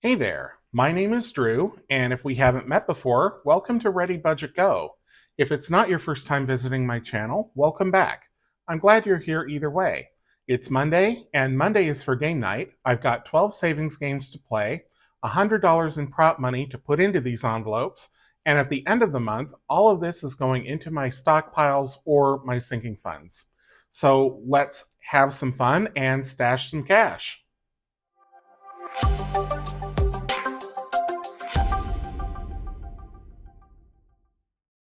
Hey there, my name is Drew, and if we haven't met before, welcome to ReadyBudgetGo. If it's not your first time visiting my channel, welcome back. I'm glad you're here either way. It's Monday, and Monday is for game night. I've got 12 savings games to play, $100 in prop money to put into these envelopes, and at the end of the month, all of this is going into my stockpiles or my sinking funds. So let's have some fun and stash some cash.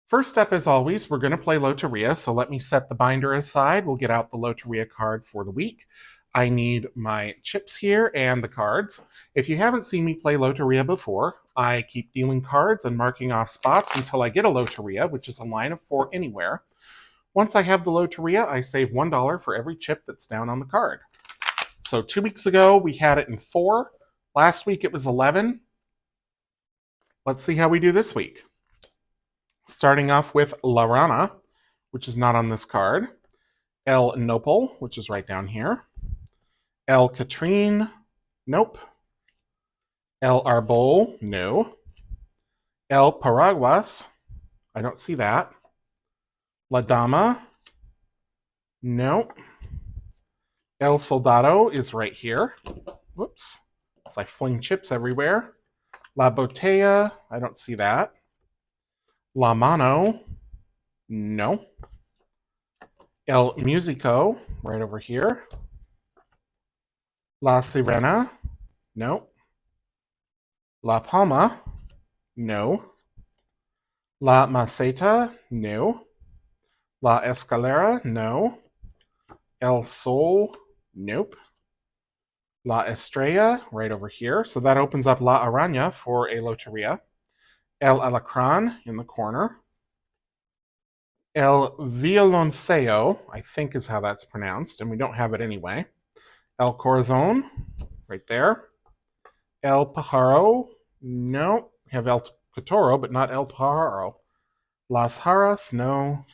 First up, as always, we're going to play Loteria, so let me set the binder aside. We'll get out the Loteria card for the week. I need my chips here and the cards. If you haven't seen me play Loteria before, I keep dealing cards and marking off spots until I get a Loteria, which is a line of 4 anywhere. Once I have the Loteria, I save $1 for every chip that's down on the card. So 2 weeks ago, we had it in 4. Last week, it was 11. Let's see how we do this week. Starting off with La Rana, which is not on this card. El Nopal, which is right down here. El Catrine, nope. El Arbol, no. El Paraguas, I don't see that. La Dama, no. El Soldado is right here. Whoops, as I fling chips everywhere. La Botella, I don't see that. La Mano, no. El Musico, right over here. La Sirena, no. La Palma, no. La Maceta, no. La Escalera, no. El Sol, nope. La Estrella, right over here. So that opens up La Araña for a Loteria. El Alacran in the corner. El Violoncello, I think is how that's pronounced, and we don't have it anyway. El Corazon, right there. El Pajaro, no. We have El Toro, but not El Pajaro. Las Haras, no.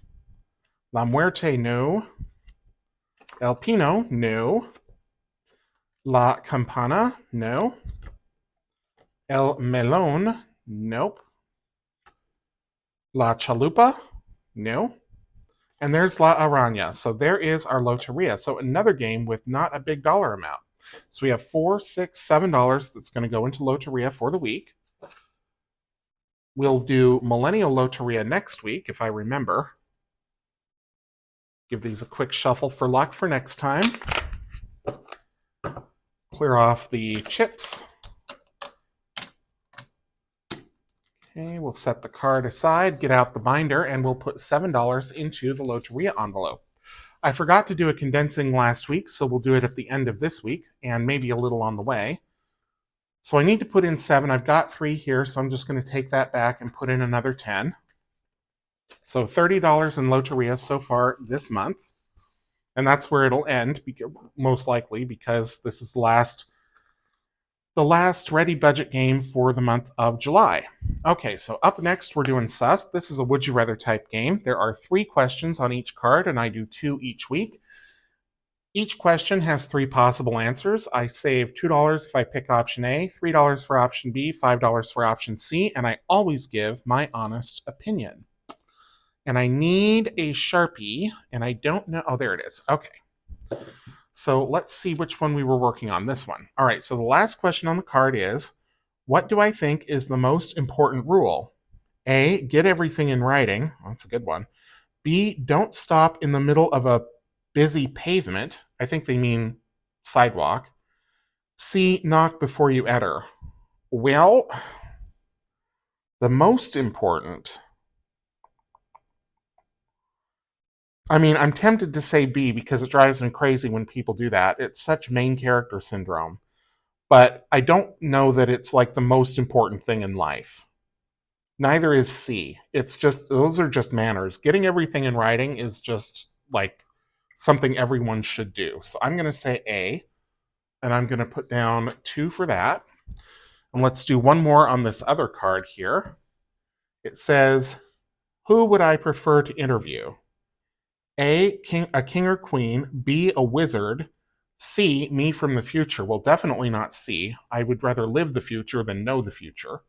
La Muerte, no. El Pino, no. La Campana, no. El Melon, nope. La Chalupa, no. And there's La Araña. So there is our Loteria. So another game with not a big dollar amount. So we have $4, $6, $7 that's going to go into Loteria for the week. We'll do Millennial Loteria next week, if I remember. Give these a quick shuffle for luck for next time. Clear off the chips. Okay, we'll set the card aside, get out the binder, and we'll put $7 into the Loteria envelope. I forgot to do a condensing last week, so we'll do it at the end of this week, and maybe a little on the way. So I need to put in 7. I've got 3 here, so I'm just going to take that back and put in another 10. So $30 in Loteria so far this month. And that's where it'll end, most likely, because this is the last Ready Budget game for the month of July. Okay, so up next we're doing Sus. This is a would you rather type game. There are 3 questions on each card, and I do 2 each week. Each question has 3 possible answers. I save $2 if I pick option A, $3 for option B, $5 for option C, and I always give my honest opinion. And I need a Sharpie, and I don't know. Oh, there it is. Okay. So let's see which one we were working on. This one. All right, so the last question on the card is, what do I think is the most important rule? A, get everything in writing. Oh, that's a good one. B, don't stop in the middle of a busy pavement. I think they mean sidewalk. C, knock before you enter. Well, the most important... I mean, I'm tempted to say B because it drives me crazy when people do that. It's such main character syndrome. But I don't know that it's like the most important thing in life. Neither is C. It's just, those are just manners. Getting everything in writing is just like something everyone should do. So I'm going to say A, and I'm going to put down 2 for that. And let's do one more on this other card here. It says, who would I prefer to interview? A king or queen, B, a wizard, C, me from the future. Well, definitely not C. I would rather live the future than know the future.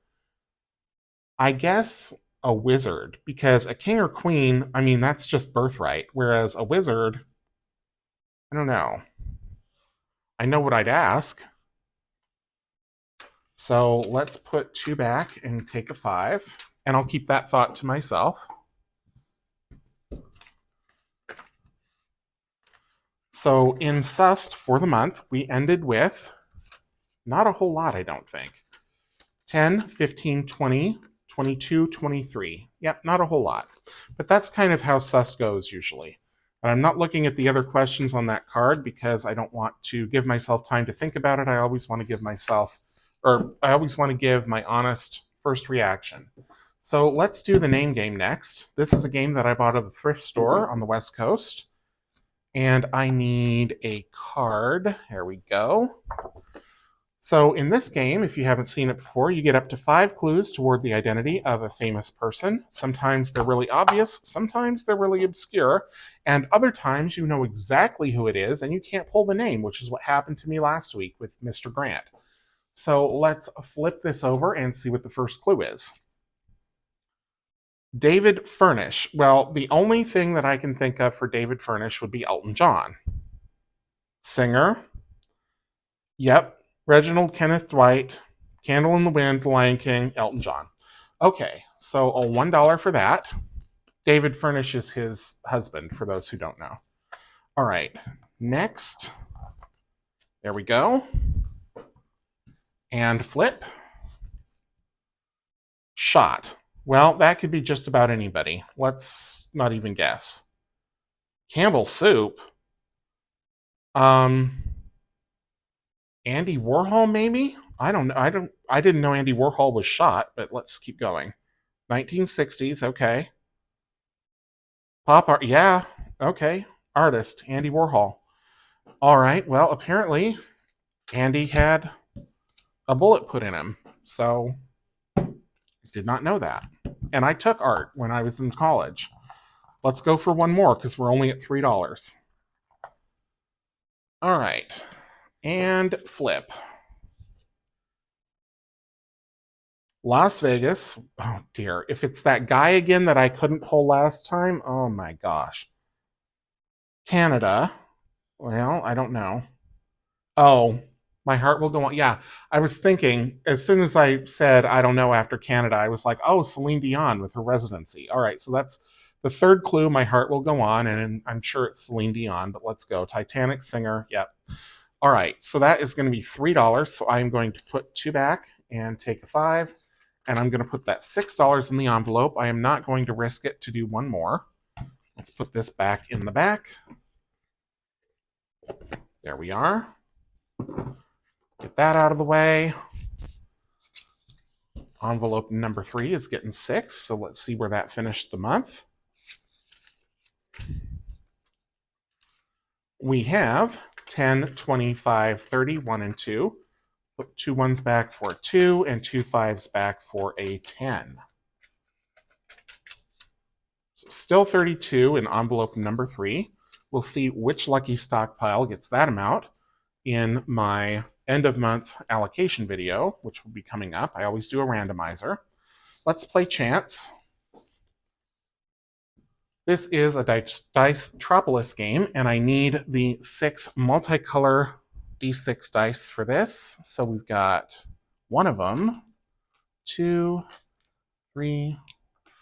I guess a wizard, because a king or queen, I mean, that's just birthright. Whereas a wizard, I don't know. I know what I'd ask. So let's put 2 back and take a 5. And I'll keep that thought to myself. So in Sust for the month, we ended with not a whole lot, I don't think. 10, 15, 20, 22, 23. Yep, not a whole lot. But that's kind of how Sust goes usually. And I'm not looking at the other questions on that card because I don't want to give myself time to think about it. I always want to give my honest first reaction. So let's do the name game next. This is a game that I bought at the thrift store on the West Coast. And I need a card. There we go. So in this game, if you haven't seen it before, you get up to 5 clues toward the identity of a famous person. Sometimes they're really obvious, sometimes they're really obscure, and other times you know exactly who it is and you can't pull the name, which is what happened to me last week with Mr. Grant. So let's flip this over and see what the first clue is. David Furnish. Well, the only thing that I can think of for David Furnish would be Elton John. Singer. Yep. Reginald Kenneth Dwight, Candle in the Wind, The Lion King, Elton John. Okay, so $1 for that. David Furnish is his husband, for those who don't know. All right, next. There we go. And flip. Shot. Well, that could be just about anybody. Let's not even guess. Campbell's Soup. Andy Warhol, maybe? I don't know. I didn't know Andy Warhol was shot, but let's keep going. 1960s, okay. Pop art, yeah, okay. Artist, Andy Warhol. All right, well, apparently Andy had a bullet put in him, so I did not know that. And I took art when I was in college. Let's go for one more because we're only at $3. All right, and flip. Las Vegas. Oh dear. If it's that guy again that I couldn't pull last time, oh my gosh. Canada. Well, I don't know. Oh, my heart will go on. Yeah, I was thinking as soon as I said I don't know after Canada, I was like, oh, Celine Dion with her residency. All right, so that's the third clue. My heart will go on, and I'm sure it's Celine Dion, but let's go. Titanic singer. Yep. All right, so that is going to be $3. So I'm going to put 2 back and take a 5. And I'm going to put that $6 in the envelope. I am not going to risk it to do one more. Let's put this back in the back. There we are. Get that out of the way. Envelope number 3 is getting 6, so let's see where that finished the month. We have 10, 25, 30, 1 and 2. Put 2 ones back for a 2 and 2 5s back for a 10. So still 32 in envelope number 3. We'll see which lucky stockpile gets that amount in my end of month allocation video, which will be coming up. I always do a randomizer. Let's play chance. This is a Dice-Tropolis game, and I need the 6 multicolor D6 dice for this. So we've got one of them, 2, 3,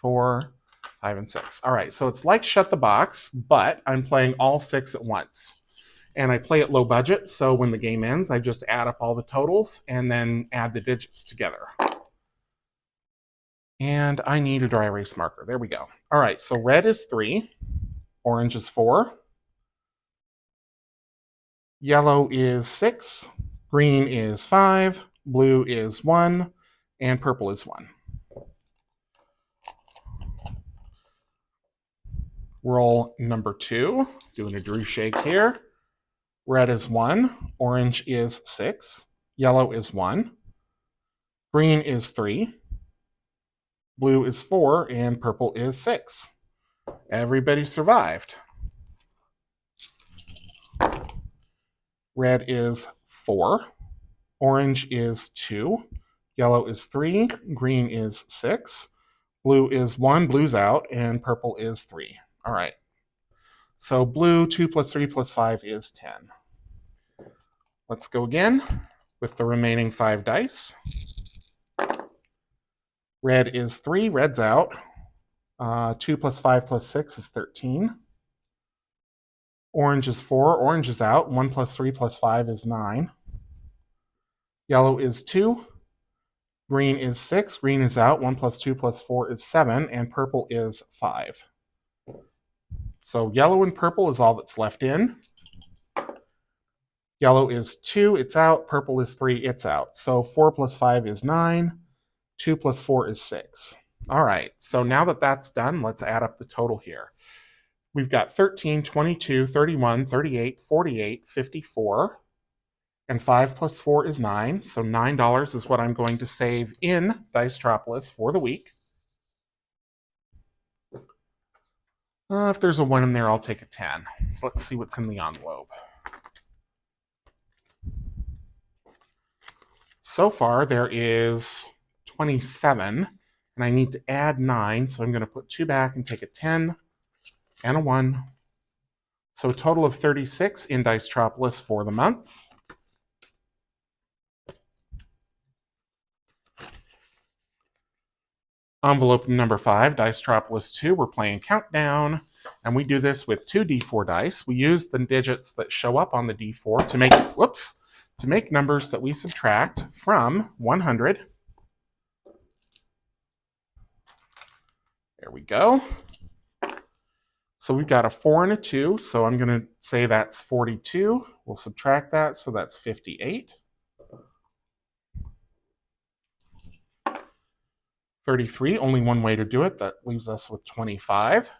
4, 5, and 6. All right, so it's like Shut the Box, but I'm playing all 6 at once. And I play at low budget, so when the game ends, I just add up all the totals and then add the digits together. And I need a dry erase marker. There we go. All right, so red is 3, orange is 4, yellow is 6, green is 5, blue is 1, and purple is 1. Roll number 2, doing a Drew shake here. Red is 1, orange is 6, yellow is 1, green is 3, blue is 4, and purple is 6. Everybody survived. Red is 4. Orange is 2. Yellow is 3. Green is 6. Blue is 1. Blue's out. And purple is 3. All right. So blue, 2 plus 3 plus 5 is 10. Let's go again with the remaining 5 dice. Red is 3. Red's out. 2 plus 5 plus 6 is 13. Orange is 4. Orange is out. 1 plus 3 plus 5 is 9. Yellow is 2. Green is 6. Green is out. 1 plus 2 plus 4 is 7. And purple is 5. So yellow and purple is all that's left in. Yellow is 2. It's out. Purple is 3. It's out. So 4 plus 5 is 9. 2 plus 4 is 6. All right. So now that that's done, let's add up the total here. We've got 13, 22, 31, 38, 48, 54. And 5 plus 4 is 9. So $9 is what I'm going to save in Dicetropolis for the week. If there's a 1 in there, I'll take a 10. So let's see what's in the envelope. So far, there is 27, and I need to add 9, so I'm going to put 2 back and take a 10 and a 1. So a total of 36 in Dicetropolis for the month. Envelope number 5, Dicetropolis 2, we're playing Countdown, and we do this with 2 D4 dice. We use the digits that show up on the D4 to make numbers that we subtract from 100. There we go. So we've got a 4 and a 2, so I'm going to say that's 42. We'll subtract that, so that's 58. 33, only one way to do it. That leaves us with 25.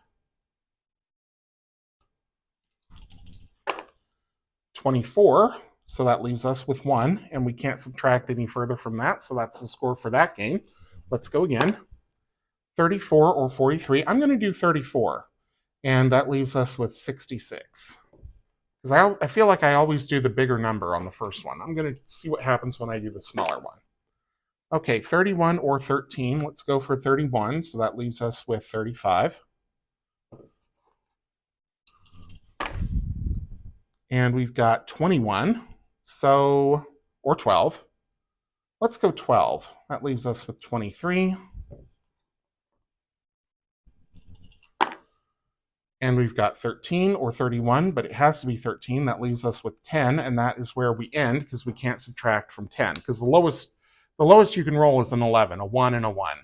24, so that leaves us with 1, and we can't subtract any further from that, so that's the score for that game. Let's go again. 34 or 43. I'm going to do 34, and that leaves us with 66. Because I feel like I always do the bigger number on the first one. I'm going to see what happens when I do the smaller one. Okay, 31 or 13. Let's go for 31, so that leaves us with 35. And we've got 21, or 12. Let's go 12. That leaves us with 23. And we've got 13 or 31, but it has to be 13. That leaves us with 10, and that is where we end because we can't subtract from 10. Because the lowest you can roll is an 11, a 1 and a 1.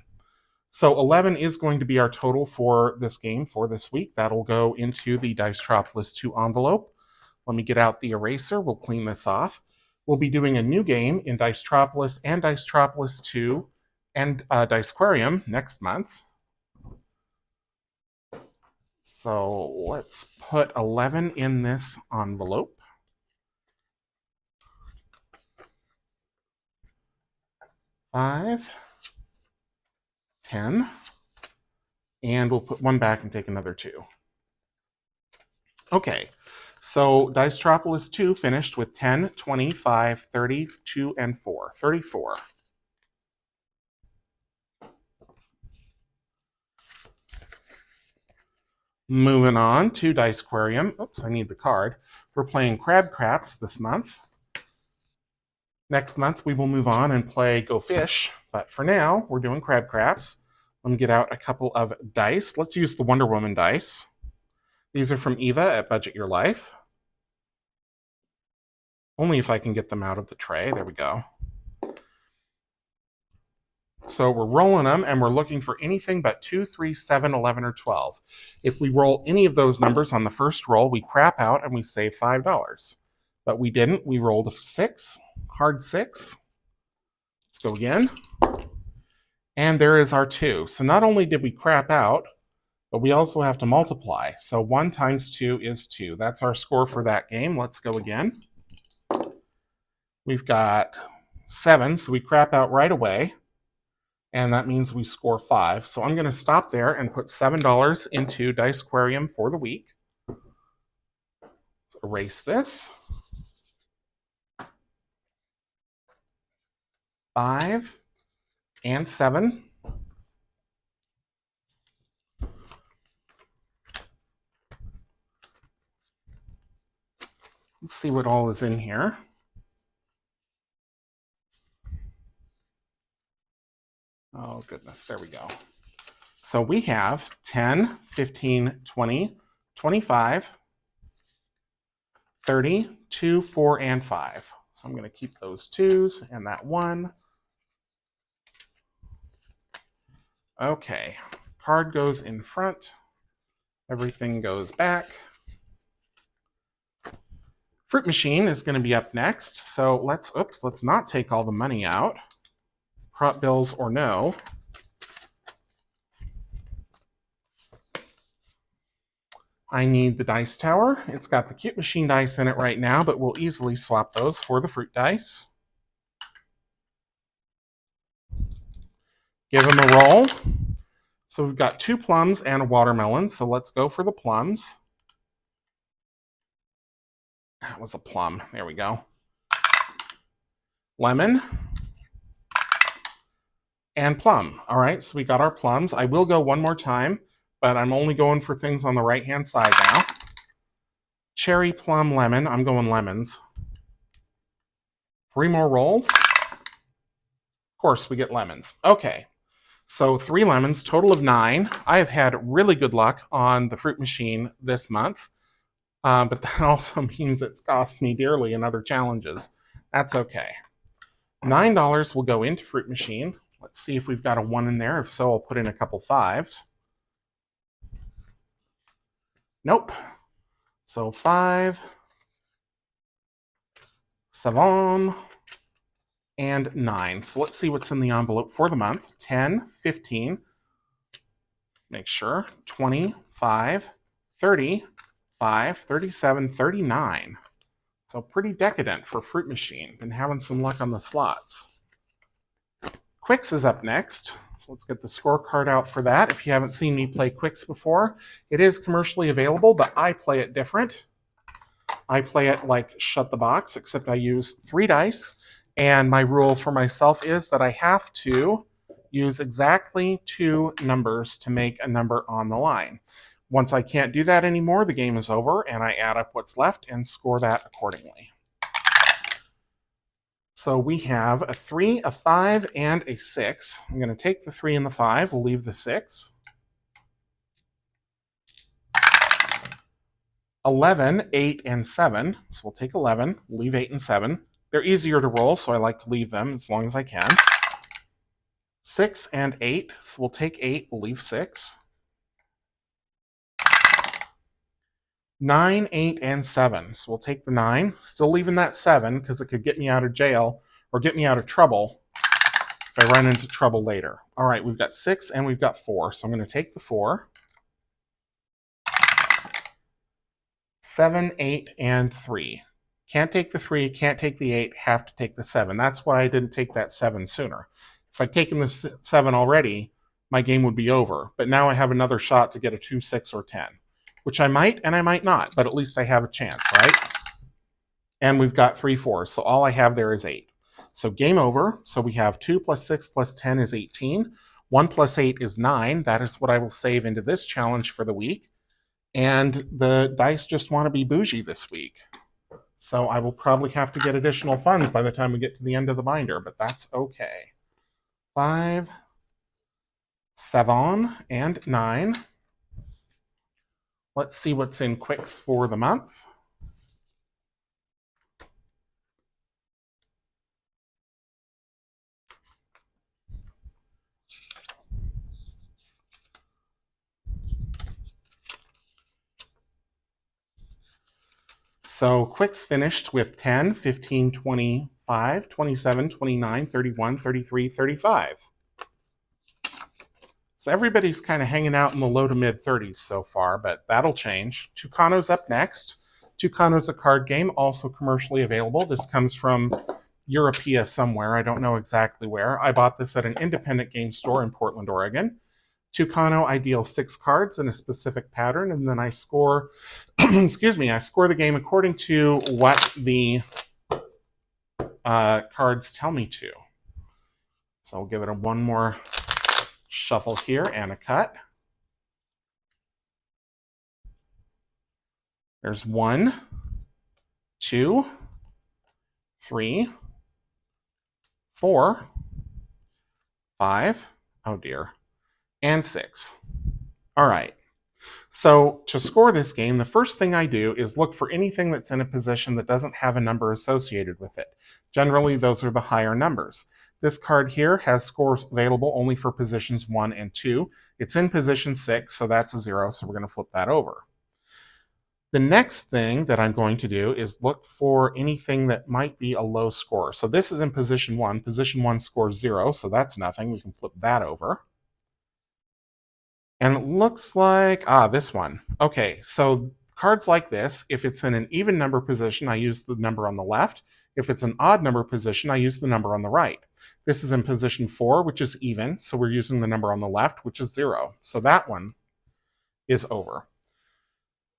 So 11 is going to be our total for this game for this week. That'll go into the Dicetropolis 2 envelope. Let me get out the eraser. We'll clean this off. We'll be doing a new game in Dicetropolis and Dicetropolis 2 and Dicequarium next month. So let's put 11 in this envelope. 5, 10, and we'll put 1 back and take another 2. Okay, so Dicetropolis 2 finished with 10, 25, 30, 2, and 4. 34. Moving on to Dicequarium. Oops, I need the card. We're playing Crab Craps this month. Next month, we will move on and play Go Fish. But for now, we're doing Crab Craps. Let me get out a couple of dice. Let's use the Wonder Woman dice. These are from Eva at Budget Your Life. Only if I can get them out of the tray. There we go. So we're rolling them, and we're looking for anything but 2, 3, 7, 11, or 12. If we roll any of those numbers on the first roll, we crap out and we save $5. But we didn't. We rolled a 6, hard 6. Let's go again. And there is our 2. So not only did we crap out, but we also have to multiply. So 1 times 2 is 2. That's our score for that game. Let's go again. We've got 7, so we crap out right away. And that means we score 5. So I'm going to stop there and put $7 into Dicequarium for the week. Let's erase this. 5, and 7. Let's see what all is in here. Oh, goodness. There we go. So we have 10, 15, 20, 25, 30, 2, 4, and 5. So I'm going to keep those 2s and that 1. Okay. Card goes in front. Everything goes back. Fruit machine is going to be up next. So let's not take all the money out. Prop bills or no. I need the dice tower. It's got the cute machine dice in it right now, but we'll easily swap those for the fruit dice. Give them a roll. So we've got 2 plums and a watermelon, so let's go for the plums. That was a plum. There we go. Lemon. And plum. All right, so we got our plums. I will go one more time, but I'm only going for things on the right-hand side now. Cherry, plum, lemon. I'm going lemons. 3 more rolls. Of course, we get lemons. Okay, so 3 lemons, total of 9. I have had really good luck on the fruit machine this month, but that also means it's cost me dearly in other challenges. That's okay. $9 will go into fruit machine. Let's see if we've got a 1 in there. If so, I'll put in a couple 5s. Nope. So 5, 7, and 9. So let's see what's in the envelope for the month. 10, 15, make sure, 25, 30, 5, 37, 39. So pretty decadent for fruit machine. Been having some luck on the slots. Quicks is up next. So let's get the scorecard out for that. If you haven't seen me play Quicks before, it is commercially available, but I play it different. I play it like Shut the Box, except I use 3 dice. And my rule for myself is that I have to use exactly 2 numbers to make a number on the line. Once I can't do that anymore, the game is over, and I add up what's left and score that accordingly. So we have a 3, a 5, and a 6. I'm going to take the 3 and the 5. We'll leave the 6. 11, 8, and 7. So we'll take 11, leave 8 and 7. They're easier to roll, so I like to leave them as long as I can. 6 and 8. So we'll take 8, we'll leave 6. 9, 8, and 7. So we'll take the 9, still leaving that 7 because it could get me out of jail or get me out of trouble if I run into trouble later. All right, we've got 6 and we've got 4. So I'm going to take the 4. 7, 8, and 3. Can't take the 3, can't take the 8, have to take the 7. That's why I didn't take that 7 sooner. If I'd taken the 7 already, my game would be over. But now I have another shot to get a 2, 6, or 10. Which I might and I might not, but at least I have a chance, right? And we've got 3 4s, so all I have there is 8. So game over. So we have 2 plus 6 plus 10 is 18. 1 plus 8 is 9. That is what I will save into this challenge for the week. And the dice just want to be bougie this week. So I will probably have to get additional funds by the time we get to the end of the binder, but that's okay. 5, 7, and 9. Let's see what's in Quicks for the month. So Quicks finished with 10, 15, 25, 27, 29, 31, 33, 35. So everybody's kind of hanging out in the low to mid 30s so far, but that'll change. Tucano's up next. Tucano's a card game, also commercially available. This comes from Europea somewhere. I don't know exactly where. I bought this at an independent game store in Portland, Oregon. Tucano, I deal 6 cards in a specific pattern, and then I score, excuse me, I score the game according to what the cards tell me to. So we'll give it one more shuffle here and a cut. There's 1, 2, 3, 4, 5, oh dear, and 6. All right. So to score this game, the first thing I do is look for anything that's in a position that doesn't have a number associated with it. Generally, those are the higher numbers. This card here has scores available only for positions 1 and 2. It's in position 6, so that's a 0, so we're going to flip that over. The next thing that I'm going to do is look for anything that might be a low score. So this is in position 1. Position 1 scores 0, so that's nothing. We can flip that over. And it looks like, this one. Okay, so cards like this, if it's in an even number position, I use the number on the left. If it's an odd number position, I use the number on the right. This is in position 4, which is even, so we're using the number on the left, which is 0. So that one is over.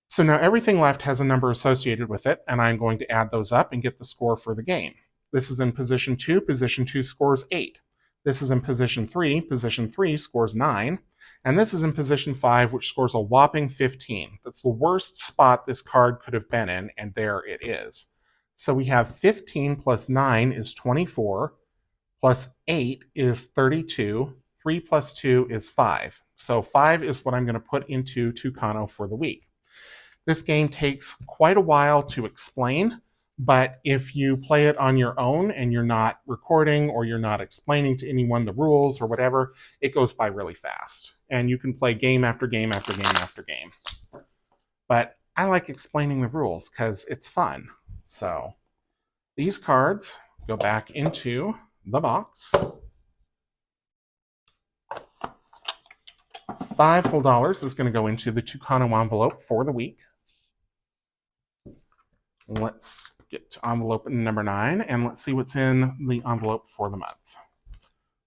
So now everything left has a number associated with it, and I'm going to add those up and get the score for the game. This is in position 2. Position 2 scores 8. This is in position 3. Position 3 scores 9. And this is in position 5, which scores a whopping 15. That's the worst spot this card could have been in, and there it is. So we have 15 plus 9 is 24, plus 8 is 32, 3 plus 2 is 5. So 5 is what I'm going to put into Tucano for the week. This game takes quite a while to explain, but if you play it on your own and you're not recording or you're not explaining to anyone the rules or whatever, it goes by really fast. And you can play game after game after game after game. But I like explaining the rules because it's fun. So these cards go back into the box. $5 whole is going to go into the Tucano envelope for the week. Let's get to envelope number 9, and let's see what's in the envelope for the month.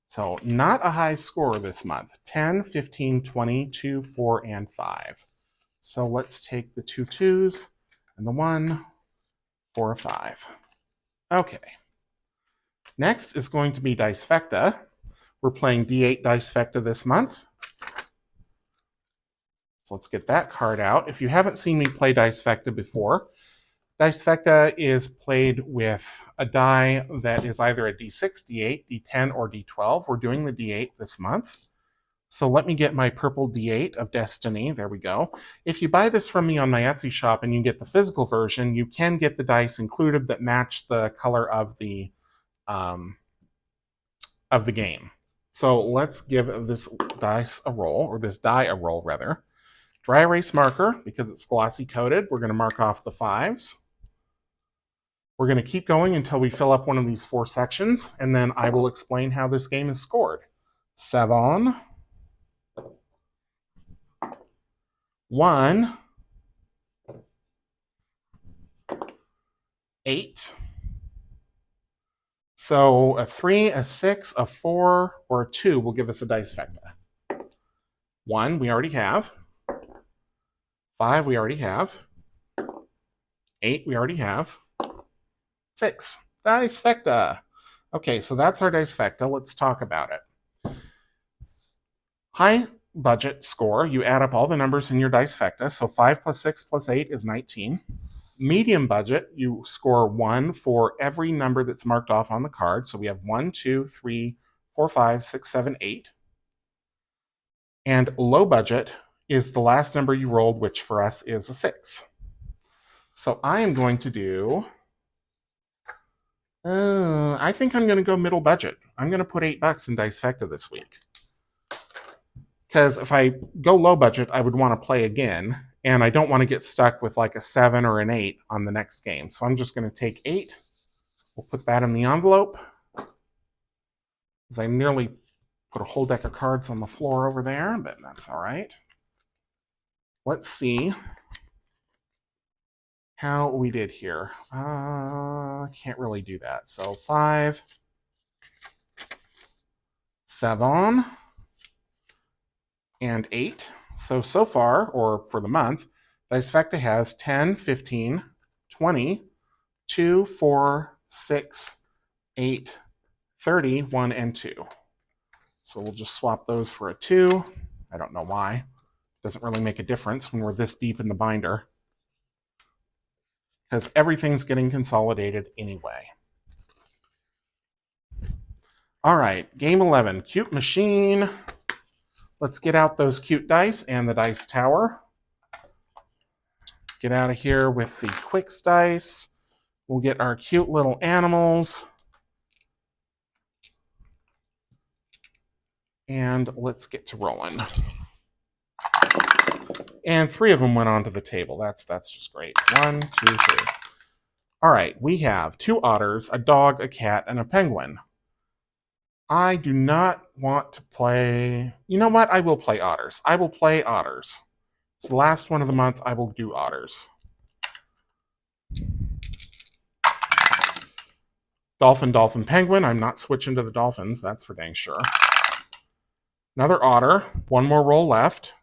So not a high score this month. 10, 15, 20, 2, 4, and 5. So let's take the 2 2s and the 1, 4, 5. Okay. Next is going to be Dicefecta. We're playing D8 Dicefecta this month. So let's get that card out. If you haven't seen me play Dicefecta before, Dicefecta is played with a die that is either a D6, D8, D10, or D12. We're doing the D8 this month. So let me get my purple D8 of Destiny. There we go. If you buy this from me on my Etsy shop and you get the physical version, you can get the dice included that match the color of the game. So let's give this dice a roll, or this die a roll rather. Dry erase marker, because it's glossy coated. We're going to mark off the 5s. We're going to keep going until we fill up one of these 4 sections, and then I will explain how this game is scored. 7, 1, 8. So a 3, a 6, a 4, or a 2 will give us a Dicefecta. 1 we already have. 5 we already have. 8 we already have. 6. Dicefecta. Okay, so that's our Dicefecta. Let's talk about it. High budget score, you add up all the numbers in your Dicefecta. So 5 plus 6 plus 8 is 19. Medium budget, you score 1 for every number that's marked off on the card. So we have 1, 2, 3, 4, 5, 6, 7, 8. And low budget is the last number you rolled, which for us is a 6. So I am going to do... I think I'm going to go middle budget. I'm going to put $8 in Dicefecta this week. Because if I go low budget, I would want to play again, and I don't want to get stuck with like a 7 or an 8 on the next game. So I'm just going to take 8. We'll put that in the envelope. Because I nearly put a whole deck of cards on the floor over there, but that's all right. Let's see how we did here. Can't really do that. So 5, 7, and 8. So far, or for the month, Dicefecta has 10, 15, 20, 2, 4, 6, 8, 30, 1, and 2. So we'll just swap those for a 2. I don't know why. Doesn't really make a difference when we're this deep in the binder, because everything's getting consolidated anyway. All right, game 11, cute machine. Let's get out those cute dice and the dice tower. Get out of here with the quicks dice. We'll get our cute little animals. And let's get to rolling. And 3 of them went onto the table. That's just great. 1, 2, 3. All right, we have 2 otters, a dog, a cat, and a penguin. I do not want to play... You know what? I will play otters. I will play otters. It's the last one of the month. I will do otters. Dolphin, dolphin, penguin. I'm not switching to the dolphins. That's for dang sure. Another otter. 1 more roll left.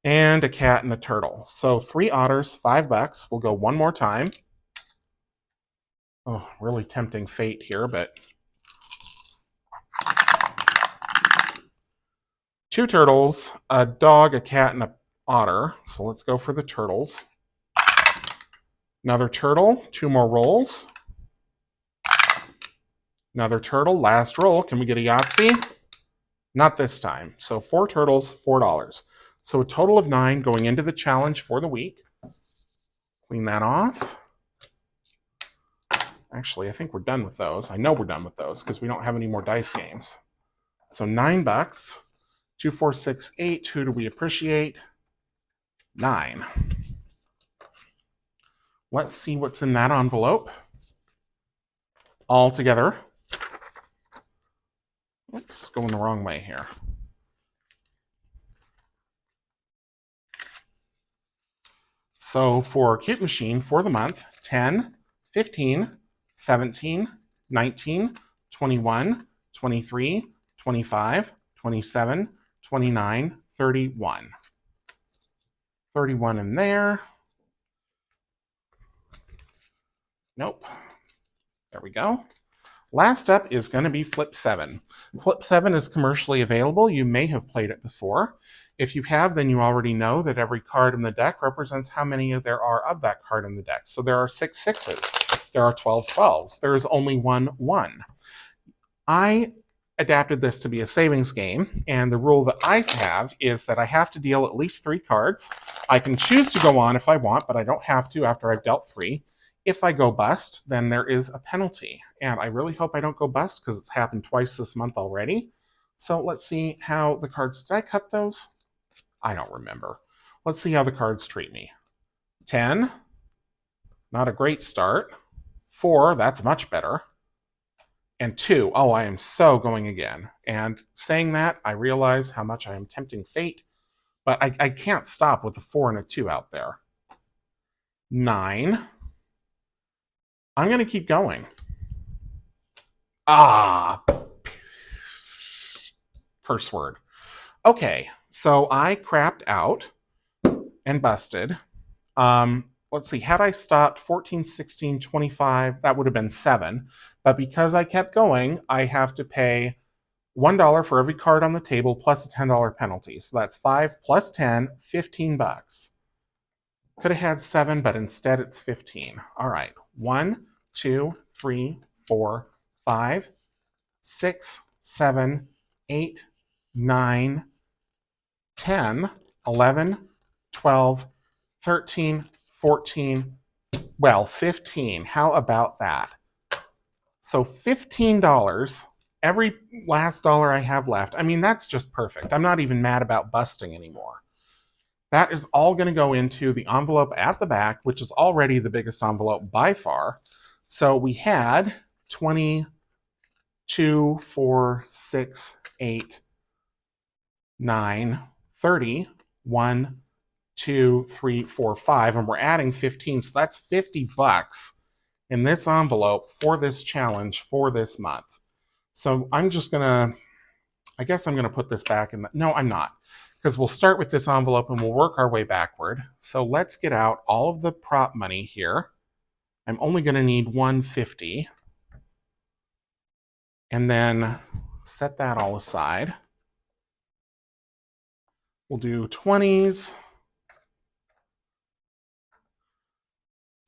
And a cat and a turtle. So 3 otters, $5. We'll go 1 more time. Oh, really tempting fate here, but... 2 turtles, a dog, a cat, and an otter. So let's go for the turtles. Another turtle, 2 more rolls. Another turtle, last roll. Can we get a Yahtzee? Not this time. So 4 turtles, $4. So a total of 9 going into the challenge for the week. Clean that off. Actually, I think we're done with those. I know we're done with those because we don't have any more dice games. So $9. 2, 4, 6, 8. Who do we appreciate? 9. Let's see what's in that envelope. All together. Oops, going the wrong way here. So for Cute Machine for the month, 10, 15, 17, 19, 21, 23, 25, 27, 29, 31. 31 in there. Nope. There we go. Last up is going to be Flip 7. Flip 7 is commercially available. You may have played it before. If you have, then you already know that every card in the deck represents how many there are of that card in the deck. So there are 6 sixes. There are 12 12s. There is only 1 1. I adapted this to be a savings game, and the rule that I have is that I have to deal at least 3 cards. I can choose to go on if I want, but I don't have to after I've dealt 3. If I go bust, then there is a penalty. And I really hope I don't go bust because it's happened twice this month already. So let's see how the cards... Did I cut those? I don't remember. Let's see how the cards treat me. 10. Not a great start. 4. That's much better. And 2. Oh, I am so going again. And saying that, I realize how much I am tempting fate. But I can't stop with a 4 and a 2 out there. 9. I'm going to keep going. Ah! Curse word. Okay, so I crapped out and busted. Let's see, had I stopped 14, 16, 25, that would have been 7. But because I kept going, I have to pay $1 for every card on the table plus a $10 penalty. So that's 5 plus 10, $15. Could have had 7, but instead it's 15. All right. 1, 2, 3, 4, 5, 6, 7, 8, 9, 10, 11, 12, 13, 14, well, 15. How about that? So $15, every last dollar I have left. I mean, that's just perfect. I'm not even mad about busting anymore. That is all going to go into the envelope at the back, which is already the biggest envelope by far. So we had 22, 4, 6, 8, 9, 30, 1, 2, 3, 4, 5, and we're adding 15. So that's $50 in this envelope for this challenge for this month. So I'm just going to, I guess I'm going to put this back in the, no, I'm not. Because we'll start with this envelope and we'll work our way backward. So let's get out all of the prop money here. I'm only going to need $150. And then set that all aside. We'll do 20s,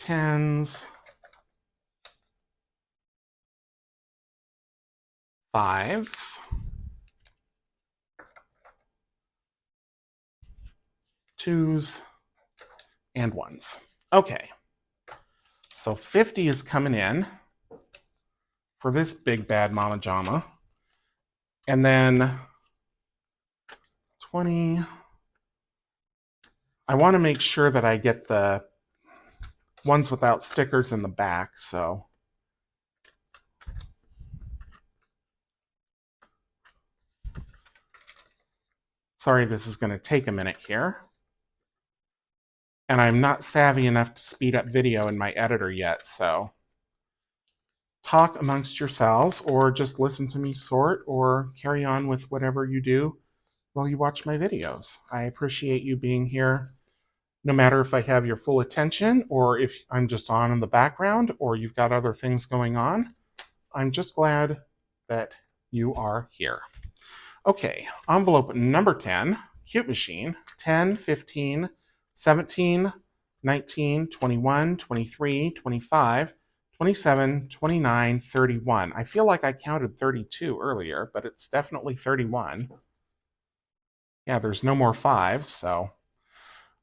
10s, 5s, 2s, and 1s. Okay, so 50 is coming in for this big bad Mama Jama. And then 20. I want to make sure that I get the ones without stickers in the back, so sorry this is going to take a minute here. And I'm not savvy enough to speed up video in my editor yet, so talk amongst yourselves or just listen to me sort or carry on with whatever you do while you watch my videos. I appreciate you being here, no matter if I have your full attention or if I'm just on in the background or you've got other things going on. I'm just glad that you are here. Okay, envelope number 10, Cute Machine, 10, 15, 17, 19, 21, 23, 25, 27, 29, 31. I feel like I counted 32 earlier, but it's definitely 31. Yeah, there's no more 5s, so.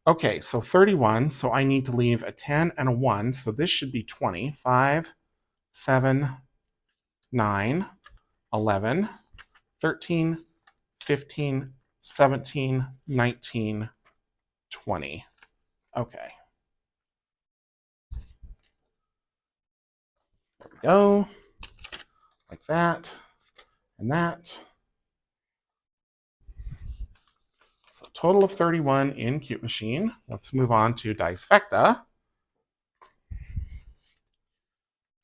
Okay, so 31, so I need to leave a 10 and a 1, so this should be 20. 5, 7, 9, 11, 13, 15, 17, 19, 20. Okay. There we go. Like that and that. So total of 31 in Cute Machine. Let's move on to Dicefecta.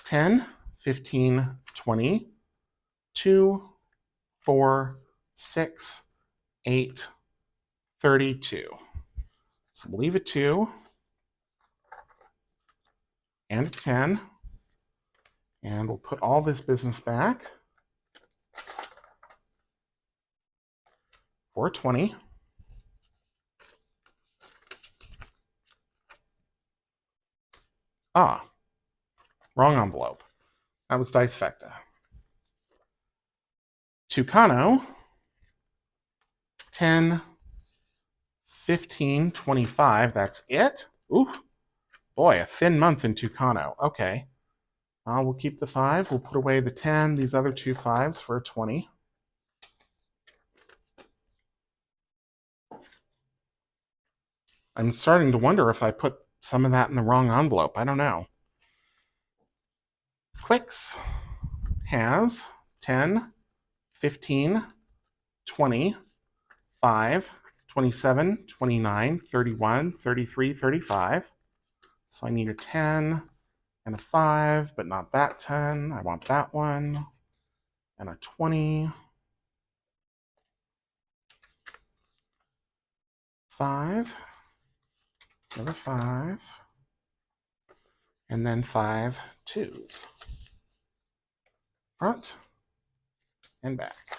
10, 15, 20, 2, 4, 6, 8, 32. So we'll leave a 2 and a 10. And we'll put all this business back for 20. Ah, wrong envelope. That was Dicefecta. Tucano, 10, 15, 25. That's it? Ooh, boy, a thin month in Tucano. Okay. We'll keep the 5. We'll put away the 10, these other 2 5s for a 20. I'm starting to wonder if I put some of that in the wrong envelope. I don't know. Quicks has 10, 15, 20, 5, 27, 29, 31, 33, 35. So I need a 10 and a 5, but not that 10. I want that one. And a 20. 5. Another 5. And then 5 2s. Front and back.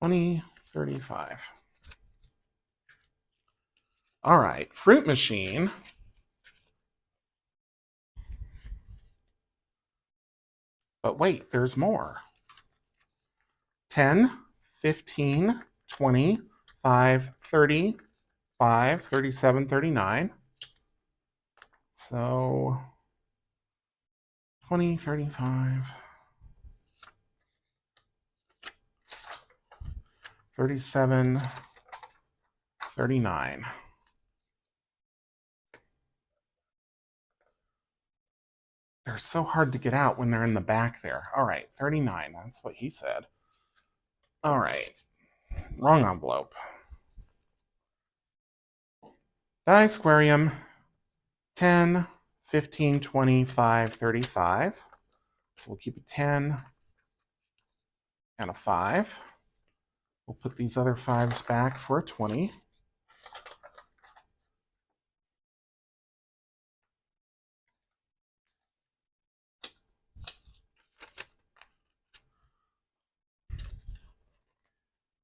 20, 35. All right, Fruit Machine. But wait, there's more. 10, 15, 20, 5, 30, 5, 37, 39. So 20, 35, 37, 39. They're so hard to get out when they're in the back there. All right, 39. That's what he said. All right, wrong envelope. Diasquarium, 10, 15, 25, 35. So we'll keep a 10 and a 5. We'll put these other 5s back for a 20.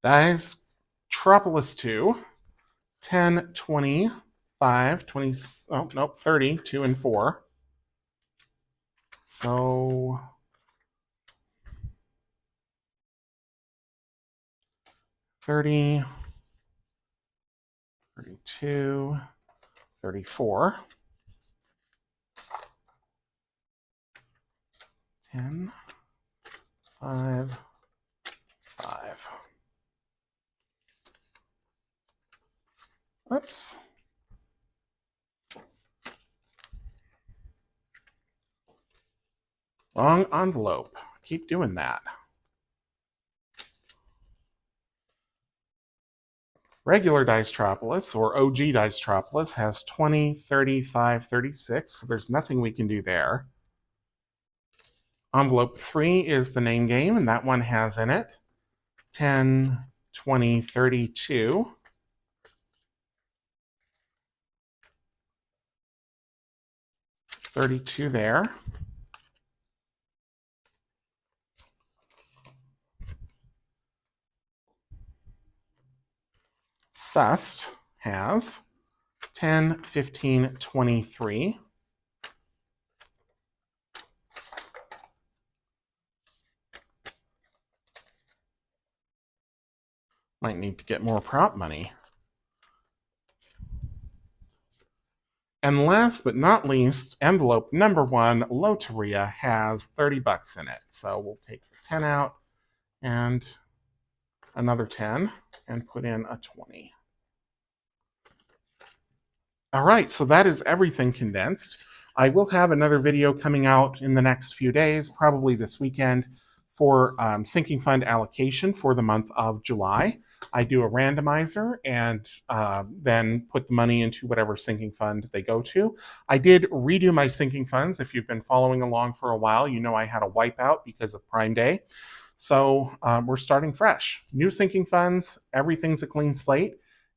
Dice Tropolis 2, 10, 20, 5, 20, oh, nope, 30, 2 and 4. So 30, 32, 34, 10, 5, 5. Oops. Wrong envelope. Keep doing that. Regular Dicetropolis, or OG Dicetropolis, has 20, 35, 36, so there's nothing we can do there. Envelope 3 is the name game, and that one has in it 10, 20, 32. 32 there. Sussed has 10, 15, 23. Might need to get more prop money. And last but not least, envelope number 1, Loteria, has 30 bucks in it. So we'll take the 10 out and another 10 and put in a 20. All right, so that is everything condensed. I will have another video coming out in the next few days, probably this weekend, for sinking fund allocation for the month of July. I do a randomizer and then put the money into whatever sinking fund they go to. I did redo my sinking funds. If you've been following along for a while, you know I had a wipeout because of Prime Day. So we're starting fresh. New sinking funds, everything's a clean slate,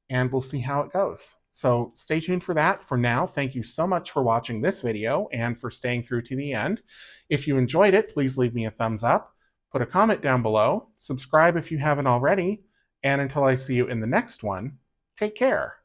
and we'll see how it goes. So stay tuned for that. For now, thank you so much for watching this video and for staying through to the end. If you enjoyed it, please leave me a thumbs up, put a comment down below, subscribe if you haven't already, and until I see you in the next one, take care.